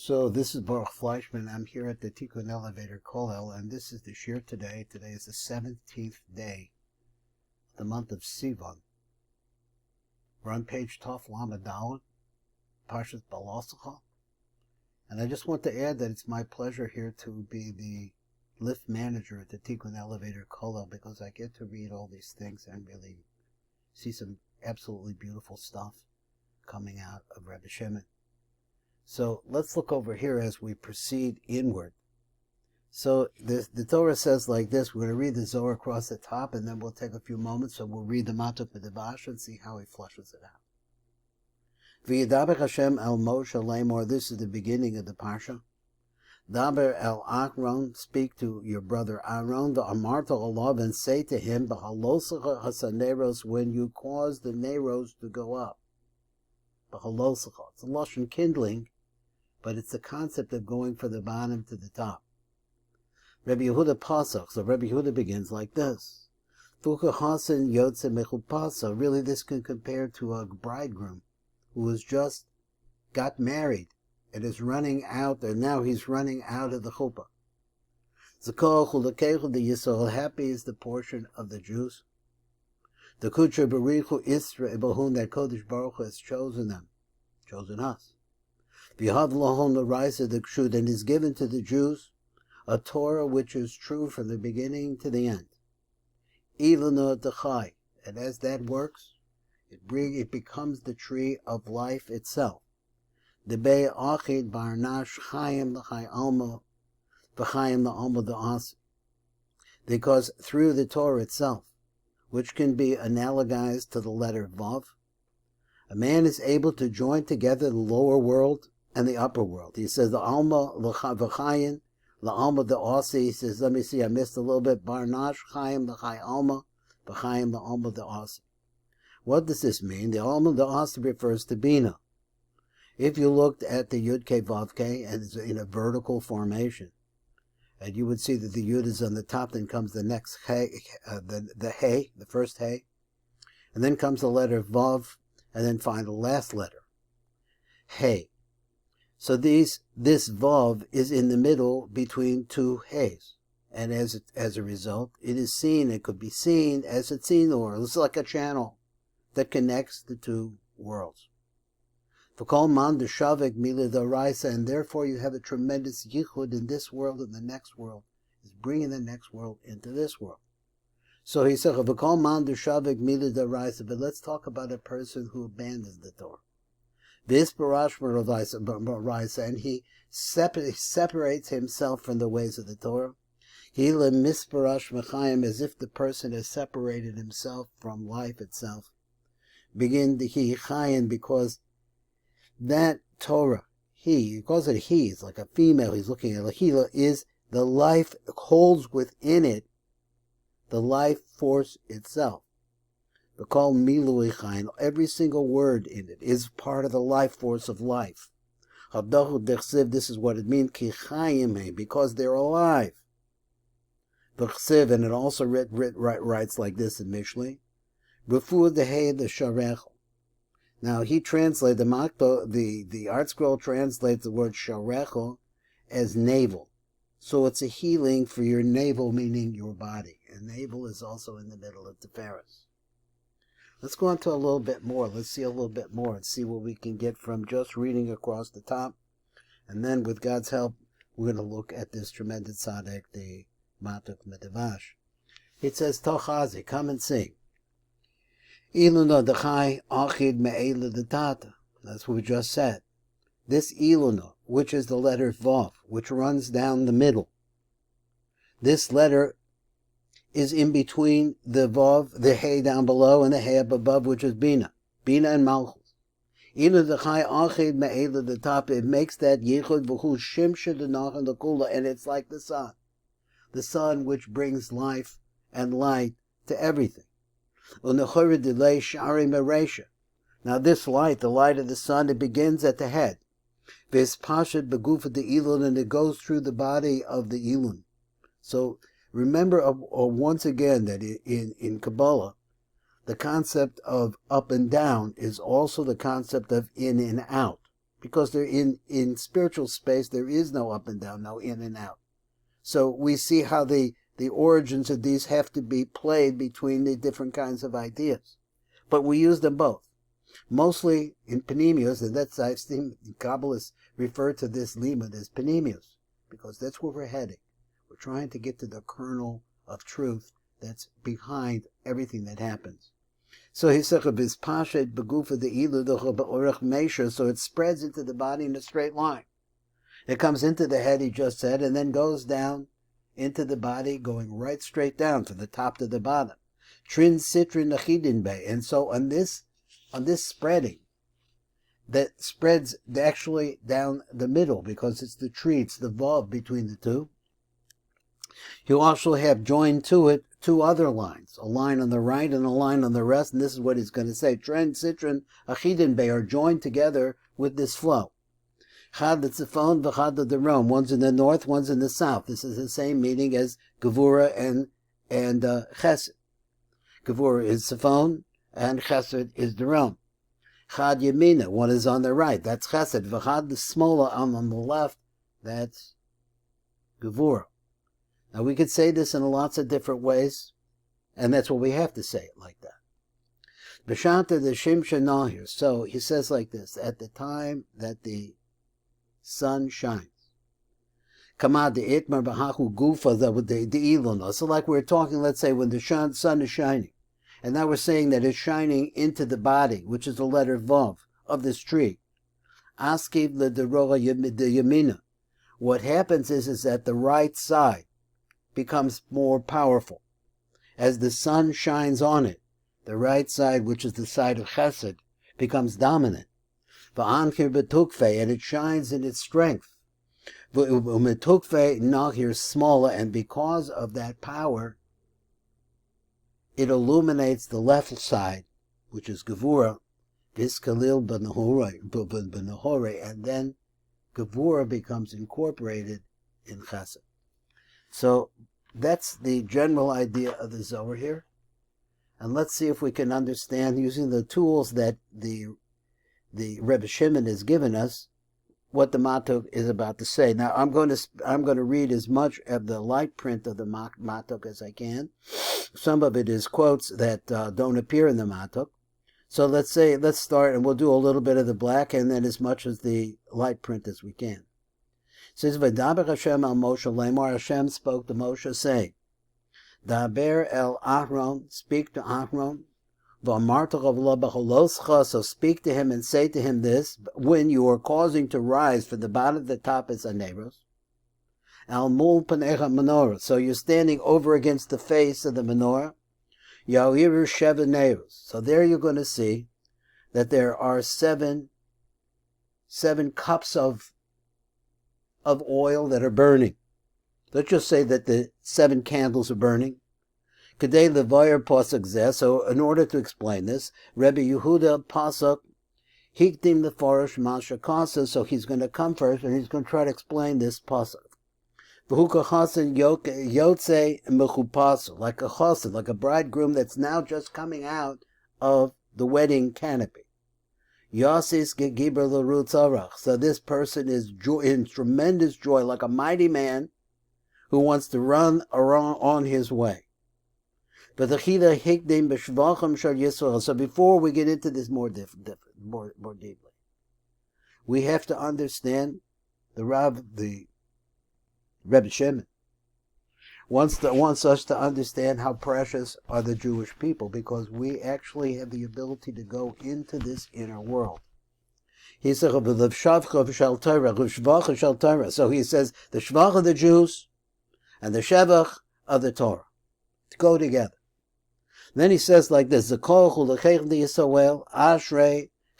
So this is Baruch Fleischman. I'm here at the Tikkun Elevator Kollel, and this is the shir today. Today is the 17th day of the month of Sivan. We're on page Tov Lamed Dalet, Parshas Bahalasacha. And I just want to add that it's my pleasure here to be the lift manager at the Tikkun Elevator Kollel, because I get to read all these things and really see some absolutely beautiful stuff coming out of Rebbe Shimon. So let's look over here as we proceed inward. So the Torah says like this. We're going to read the Zohar across the top, and then we'll take a few moments, so we'll read the Matok Medevash and see how he flushes it out. V'yidabech Hashem el Moshe lemor. This is the beginning of the Parsha. Daber el Aaron, speak to your brother Aaron, the Amarta Olav, and say to him, Bahalasacha hasaneros, when you cause the neros to go up. Bahalasacha. It's a lashon kindling, but it's the concept of going from the bottom to the top. Rabbi Yehuda Pasach. So Rabbi Yehuda begins like this. Fuka Hasan Yotze Mechupasa. Really, this can compare to a bridegroom who has just got married and is running out, and now he's running out of the chuppah. Zakol Chulakechu the Yisrael. Happy is the portion of the Jews. The Kutra Barichu Isra Ibahun, that Kodesh Baruch Hu has chosen them, chosen us. V'yahav lahon l'raisa the kshud, and is given to the Jews a Torah which is true from the beginning to the end. Ilana Dechai, and as that works, it becomes the tree of life itself. Debei achid barnash chayim l'chai alma v'chayim l'alma da'asi. Because through the Torah itself, which can be analogized to the letter Vav, a man is able to join together the lower world and the upper world. He says the alma v'chayim, the alma da'asi. He says, let me see, I missed a little bit. Barnash chayim l'chai alma v'chayim l'alma da'asi. What does this mean? The alma da'asi refers to Bina. If you looked at the Yud Ke Vav Ke, and it's in a vertical formation, and you would see that the Yud is on the top, then comes the next He, the He, the first He, and then comes the letter Vav, and then find the last letter, He. So this Vav is in the middle between two He's, and as a result, it is seen, it could be seen as a tzinor. It's like a channel that connects the two worlds. V'kol man d'shavek mila d'oraisa, and therefore you have a tremendous yichud in this world and the next world, is bringing the next world into this world. So he said, v'kol man d'shavek mila d'oraisa, but let's talk about a person who abandons the Torah. V'isbarash m'oraisa, and he separates himself from the ways of the Torah. He le misparash m'chayim, as if the person has separated himself from life itself. Begin the he chayim, because that Torah, he calls it he, it's like a female he's looking at. Lahila is the life, holds within it the life force itself. They call milui chayin. Every single word in it is part of the life force of life. This is what it means, ki chayim, because they're alive. And it also writes like this in Mishlei. Refu dehe the sharech. Now he translates the Art Scroll translates the word sharecho as navel. So it's a healing for your navel, meaning your body. And navel is also in the middle of Tiferes. Let's go on to a little bit more. Let's see a little bit more and see what we can get from just reading across the top. And then with God's help, we're going to look at this tremendous tzaddik, the Matok Medevash. It says, Tochazi, come and sing. Iluna dechai achid me'ela detata. That's what we just said. This iluna, which is the letter Vav, which runs down the middle. This letter is in between the Vav, the He down below, and the He up above, which is Bina. Bina and Malchus. Iluna dechai achid me'ela detata. It makes that yichud v'hu shimsha denachan dekula, and it's like the sun. The sun which brings life and light to everything. Now this light, the light of the sun, it begins at the head. And it goes through the body of the Elun. So remember once again that in Kabbalah, the concept of up and down is also the concept of in and out. because they're in spiritual space, there is no up and down, no in and out. So we see how the origins of these have to be played between the different kinds of ideas. But we use them both. Mostly in panemius, and that's, I've seen Kabbalists refer to this limud as panemius, because that's where we're heading. We're trying to get to the kernel of truth that's behind everything that happens. So he said, so it spreads into the body in a straight line. It comes into the head, he just said, and then goes down into the body, going right straight down from the top to the bottom. Trin sitrin achidin bay. And so on this spreading, that spreads actually down the middle, because it's the tree, it's the vav between the two. You also have joined to it two other lines, a line on the right and a line on the rest, and this is what he's going to say. Tren, Citron, Achidin Bay are joined together with this flow. Chad the Tzifon, v'chad the Rome. One's in the north, one's in the south. This is the same meaning as Gevura and Chesed. Gevura is Tzifon, and Chesed is the Rome. Chad Yemina, one is on the right, that's Chesed. V'chad the Smola on the left, that's Gevura. Now, we could say this in lots of different ways, and that's what we have to say it like that. B'shanta the Shimsha Nahir. So he says like this, at the time that the sun shines. Kamad the Itmar Bahaku Gufa the Ilona. So like we're talking, let's say, when the sun is shining. And now we're saying that it's shining into the body, which is the letter Vav of this tree. Askiv the Yamina. What happens is that the right side becomes more powerful. As the sun shines on it, the right side, which is the side of Chesed, becomes dominant. And it shines in its strength. Nahir smaller, and because of that power, it illuminates the left side, which is Gevura, Viskalil Benahore, and then Gevura becomes incorporated in Chesed. So that's the general idea of the Zohar here. And let's see if we can understand, using the tools that the Rebbe Shimon has given us, what the Matok is about to say. Now, I'm going to read as much of the light print of the Matok as I can. Some of it is quotes that don't appear in the Matok. So let's start, and we'll do a little bit of the black, and then as much as the light print as we can. It says, V'daber Hashem el Moshe lemor, Hashem spoke to Moshe, saying, Daber el Ahron, speak to Ahron, V'amarta Ravlo b'choloscha, so speak to him and say to him this, when you are causing to rise from the bottom to the top as a neiros, al mul panecha menorah, so you're standing over against the face of the menorah, Ya'iru sheva neiros, so there you're going to see that there are seven cups of oil that are burning. Let's just say that the 7 candles are burning. Kedei levayer pasuk zeh. So in order to explain this, Rebbe Yehuda pasuk hikdim lefarish masha kasa. So he's going to come first and he's going to try to explain this pasuk. V'huka chasen yotze mechupasu, like a chasen, like a bridegroom that's now just coming out of the wedding canopy. Yasis gegiber l'rutzarach. So this person is in tremendous joy, like a mighty man who wants to run around on his way. But the chida hikdim b'shvachim shal Yisrael. So before we get into this more deeply, we have to understand the Rebbe Shimon wants us to understand how precious are the Jewish people, because we actually have the ability to go into this inner world. He says, so he says, the shvach of the Jews and the shevach of the Torah to go together. Then he says like this, Ashrei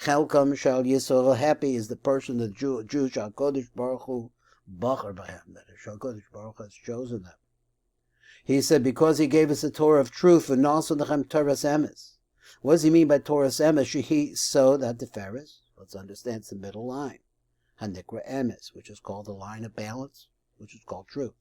Chelkam Shal Yisrael, happy is the person, the Jew, Shal Kodesh Baruch Hu Bachar B'hem, that Shal Kodesh Baruch has chosen them. He said, because he gave us a Torah of truth, and also the Torah Emes. What does he mean by Torah Emes? Shehi sod at the Tiferes. Let's understand, it's the middle line. Hanikra Emes, which is called the line of balance, which is called truth.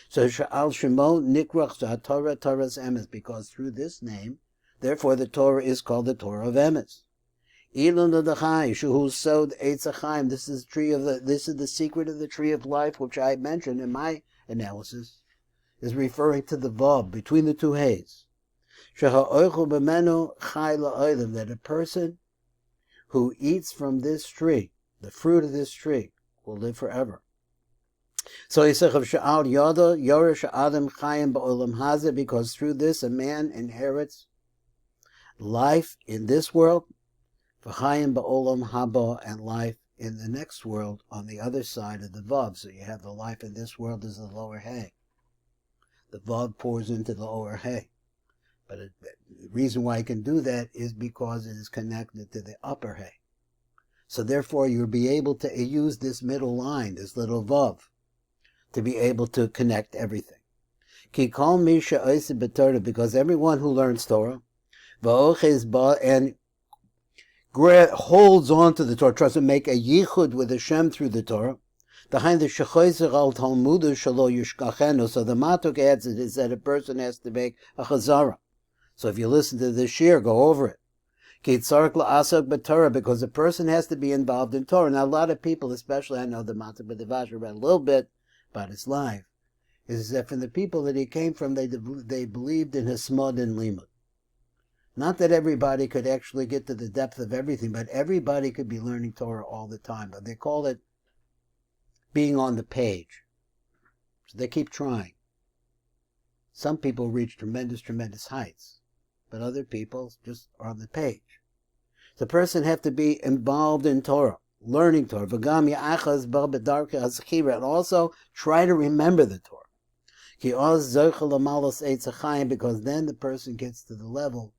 So Sha'al Shemo Nikrach Torah Emes, because through this name, therefore the Torah is called the Torah of Emes. Elon of the Chai, who sowed Eitz Chaim. This is the secret of the tree of life, which I mentioned in my analysis, is referring to the Vav, between the two Hays. That a person who eats from this tree, the fruit of this tree, will live forever. So he said, because through this a man inherits life in this world, and life in the next world on the other side of the Vav. So you have the life in this world is the lower hay. The Vav pours into the lower hay. But the reason why I can do that is because it is connected to the upper hay. So therefore you'll be able to use this middle line, this little Vav, to be able to connect everything. Because everyone who learns Torah and holds on to the Torah, tries to make a yichud with Hashem through the Torah, behind the Shechoiser al Talmudu Shalo Yushkachenu. So the Matuk adds it is that a person has to make a chazara. So if you listen to this shir, go over it. Because a person has to be involved in Torah. Now a lot of people, especially I know the Matuk B'Devash read a little bit about his life, is that from the people that he came from, they believed in Hismod and Limud. Not that everybody could actually get to the depth of everything, but everybody could be learning Torah all the time. But they call it being on the page. So they keep trying. Some people reach tremendous, tremendous heights, but other people just are on the page. The person have to be involved in Torah, learning Torah, and also try to remember the Torah. Because then the person gets to the level,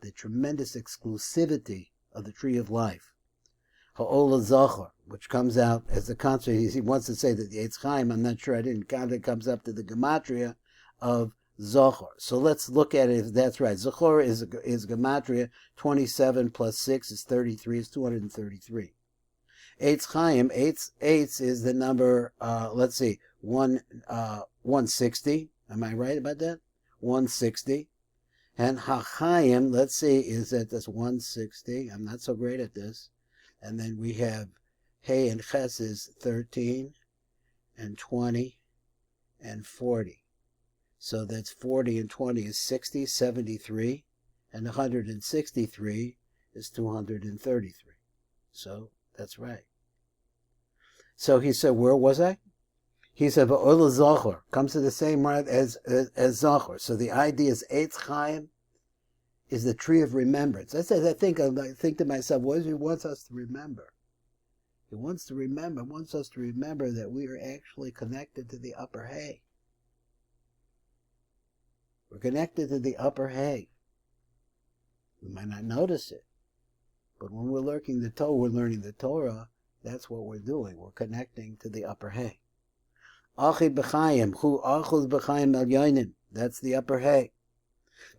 the tremendous exclusivity of the tree of life. Zohar, which comes out as the concept. He wants to say that the Eitz Chaim, I'm not sure, I didn't count it, comes up to the gematria of Zohar. So let's look at it if that's right. Zohar is gematria, 27 plus 6 is 33, is 233. Eitz Chaim, Eitz is the number, 160. Am I right about that? 160. And HaChaim, let's see, is that that's 160. I'm not so great at this. And then we have Hey and Ches is 13 and 20 and 40. So that's 40 and 20 is 60, 73. And 163 is 233. So that's right. So he said, where was I? He said, Ba'ola Zohar comes to the same right as Zohar. So the idea is Eitz Chaim is the tree of remembrance. I think to myself, what does he want us to remember? He wants us to remember that we are actually connected to the upper hay. We're connected to the upper hay. We might not notice it, but when we're learning the Torah, that's what we're doing. We're connecting to the upper hay. Achi b'chaim, hu achuz b'chaim el yonim. That's the upper hay.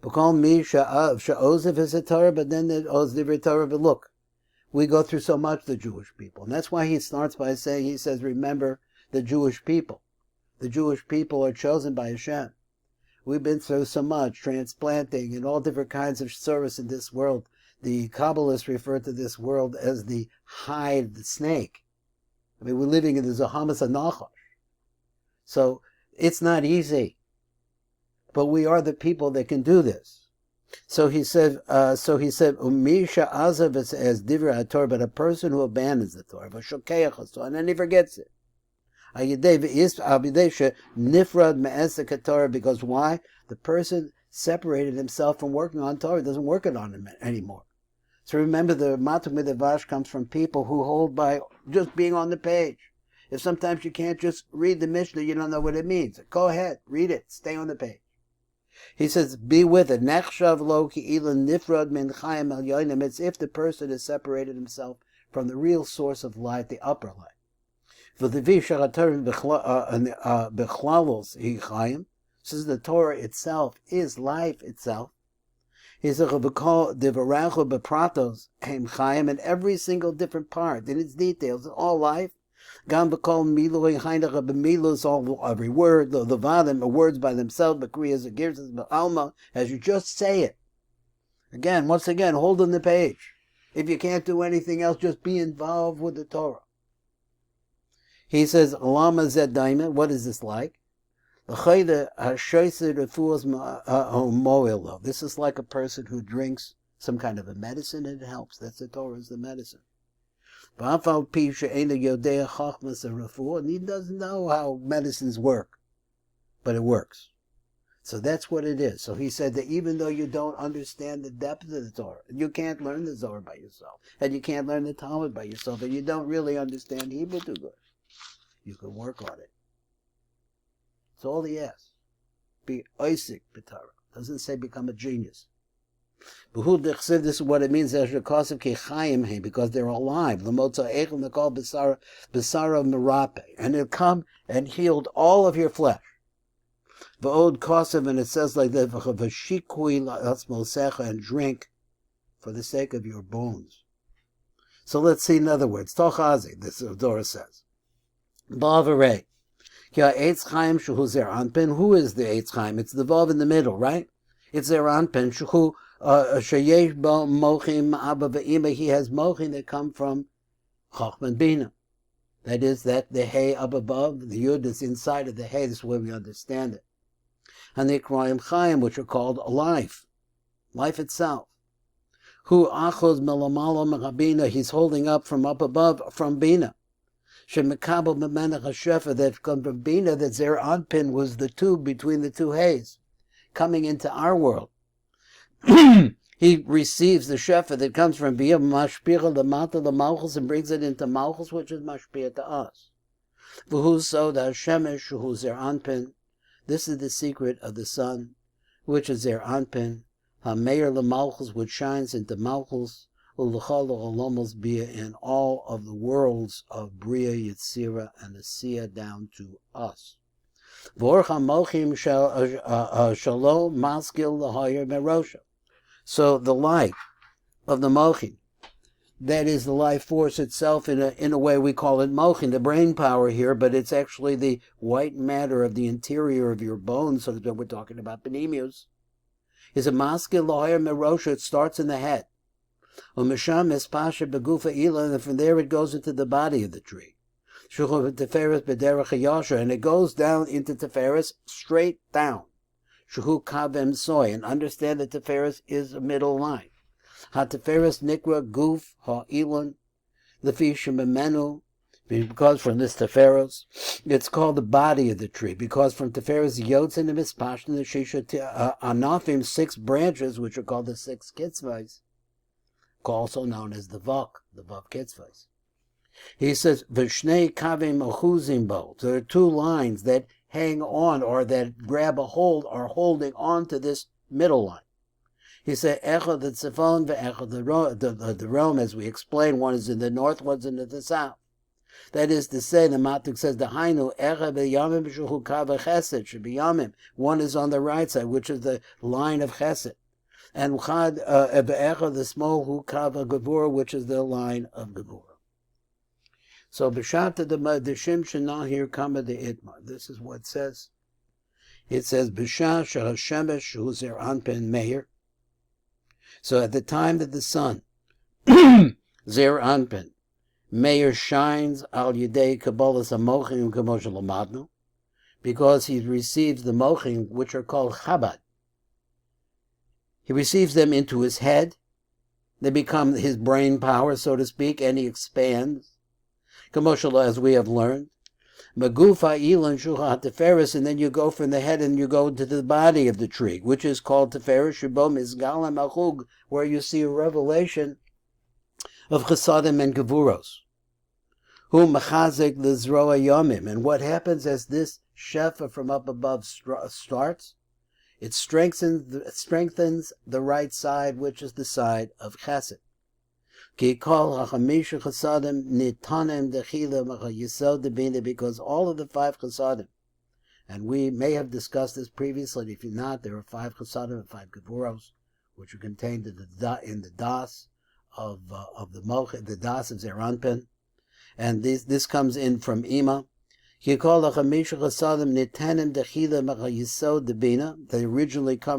B'kol mi sha'ozev is a Torah, but then the ozdiv Torah. But look, we go through so much, the Jewish people, and that's why he starts by saying, he says, remember the Jewish people. The Jewish people are chosen by Hashem. We've been through so much, transplanting and all different kinds of service in this world. The Kabbalists refer to this world as the hide of the snake. I mean, we're living in the Zahamas HaNachash. So it's not easy, but we are the people that can do this. So he said, Umisha Azav as Divra Torah, but a person who abandons the Torah, and then he forgets it. Because why? The person separated himself from working on Torah, doesn't work it on him anymore. So remember, the Matuk Midevash comes from people who hold by just being on the page. If sometimes you can't just read the Mishnah, you don't know what it means. Go ahead, read it, stay on the page. He says, be with it. Nechshav lo ki'ilan nifrad min chayim el yonim. It's if the person has separated himself from the real source of life, the upper life. V'levi sharatar bechlalos hi chayim. Says the Torah itself is life itself. He says, devarachu bepratos heim chayim, and every single different part in its details, all life. Gam b'kol miloi hainach b'milos, all every word, the vadim are words by themselves, but kriyas agirzas b'alma, as you just say it. Again, once again, hold on the page. If you can't do anything else, just be involved with the Torah. He says, Lama Zedaimen, what is this like? This is like a person who drinks some kind of a medicine and it helps. That's the Torah, is the medicine. And he doesn't know how medicines work, but it works. So that's what it is. So he said that even though you don't understand the depth of the Torah, you can't learn the Zohar by yourself, and you can't learn the Talmud by yourself, and you don't really understand Hebrew too good, you can work on it. That's all he asks. Be oisik b'Torah. Doesn't say become a genius. This is what it means, because they're alive. And it'll come and healed all of your flesh. And it says like that, and drink for the sake of your bones. So let's see in other words. Tochazi, this Dora says. Ba'avarei. Who is the Eitz Chaim? It's the Vav in the middle, right? It's their Anpin. Sheyesh bo mochim abba ve'ima. He has mochim that come from Chachman Bina. That is, that the hay up above, the Yud is inside of the hay. This is where we understand it. And the Ikrayim Chaim, which are called life itself. Who achos melamalo mechabina. He's holding up from above, from Bina. Shemekabel memenach hashefa, that come from Bina, that their Anpin was the tube between the two hays, coming into our world. He receives the shefa that comes from Bia mashpira lamata lamalchus and brings it into malchus, which is mashpira to us. V'hu sod hashemesh who's their Anpin. This is the secret of the sun, which is their Anpin. Hameir lamalchus, which shines into malchus. In all of the worlds of Bria, Yetzira, and Asiya down to us. So the light of the mochim, that is the life force itself, in a way we call it mochim, the brain power here, but it's actually the white matter of the interior of your bones, so that we're talking about benemius. Is a maskil lahoyer merosha, it starts in the head. And from there it goes into the body of the tree. And it goes down into Teferis, straight down. And understand that Teferis is a middle line. Teferis nikra guf ha'ilon lefi shememenu, because from this Teferis, it's called the body of the tree. Because from Teferis yotzin and mispashtin the shisha anafim, 6 branches, which are called the 6 kitzvahs, also known as the Vav Kitzvahs. He says, V'shnei kavim ochuzim bo. There are 2 lines that hang on, or that grab a hold, or holding on to this middle line. He said, Echad the Sivan ve'echad the Rome, as we explained, one is in the north, one's in the south. That is to say, the Matuk says, the Hainu Echad b'yamim shuhu kav chesed shebiyamim. One is on the right side, which is the line of chesed. And Chad Ebe'echa, the small Hu Kava Gevura, which is the line of Gevura. So B'shata the Shim Shana here Kama the Itmar. This is what it says. It says B'shah Shah Shemesh Hu Zer Anpen Meir. So at the time that the sun Zer Anpen Meir shines Al Yidei Kabbalas HaMochim Kamosh Lamadnu, because he receives the Mochim, which are called Chabad. He receives them into his head. They become his brain power, so to speak, and he expands. Kamoshala, as we have learned. Magufa ilan shuha teferis, and then you go from the head and you go to the body of the tree, which is called teferis shebo mizgala machug, where you see a revelation of chesadim and gevuros. Hu machazek lizroa yomim, and what happens as this shefa from up above starts? It strengthens the right side, which is the side of chesed. Because all of the 5 chesadim, and we may have discussed this previously, if you're not, there are 5 chesadim and 5 gevuros, which are contained in the das of the das of Zer Anpin, and this comes in from Ima. They originally come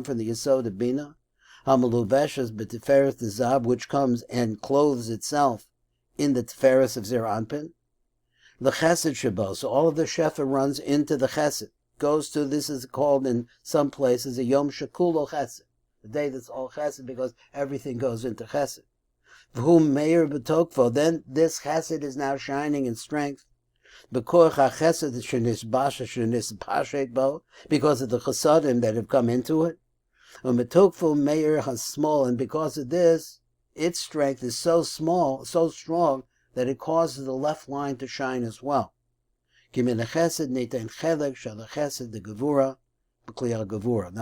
from the Yesod of Bina. Hamalubeshes b'Tiferes the Zav, which comes and clothes itself in the Tiferes of Zeir Anpin. The Chesed Shabo, so all of the Shefa runs into the Chesed, goes to, this is called in some places a Yom Shekulo Chesed, the day that's all Chesed because everything goes into Chesed. V'hu Meir b'Tokfo, then this Chesed is now shining in strength. Because of the Chesadim that have come into it. U'metokfo Meir has small, and because of this, its strength is so small, so strong, that it causes the left line to shine as well. Now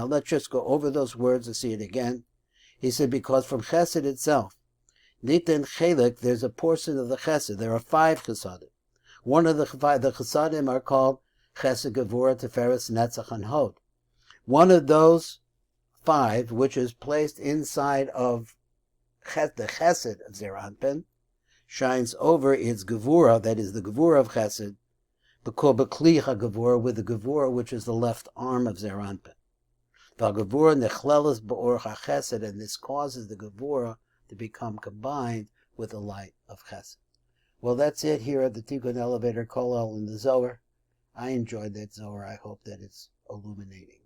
let's just go over those words and see it again. He said, because from Chesed itself, Niten Chelek, there's a portion of the Chesed. There are 5 Chesadim. One of the Chesadim are called Chesed Gevura, Tiferes, Netzach, and Hod. One of those 5, which is placed inside of the Chesed of Zeir Anpin, shines over its Gevura, that is the Gevura of Chesed, B'Kli HaGevura, with the Gevura, which is the left arm of Zeir Anpin. V'Gevura nechlelas b'or HaChesed, and this causes the Gevura to become combined with the light of Chesed. Well, that's it here at the Tikkun Elevator Kollel in the Zohar. I enjoyed that Zohar. I hope that it's illuminating.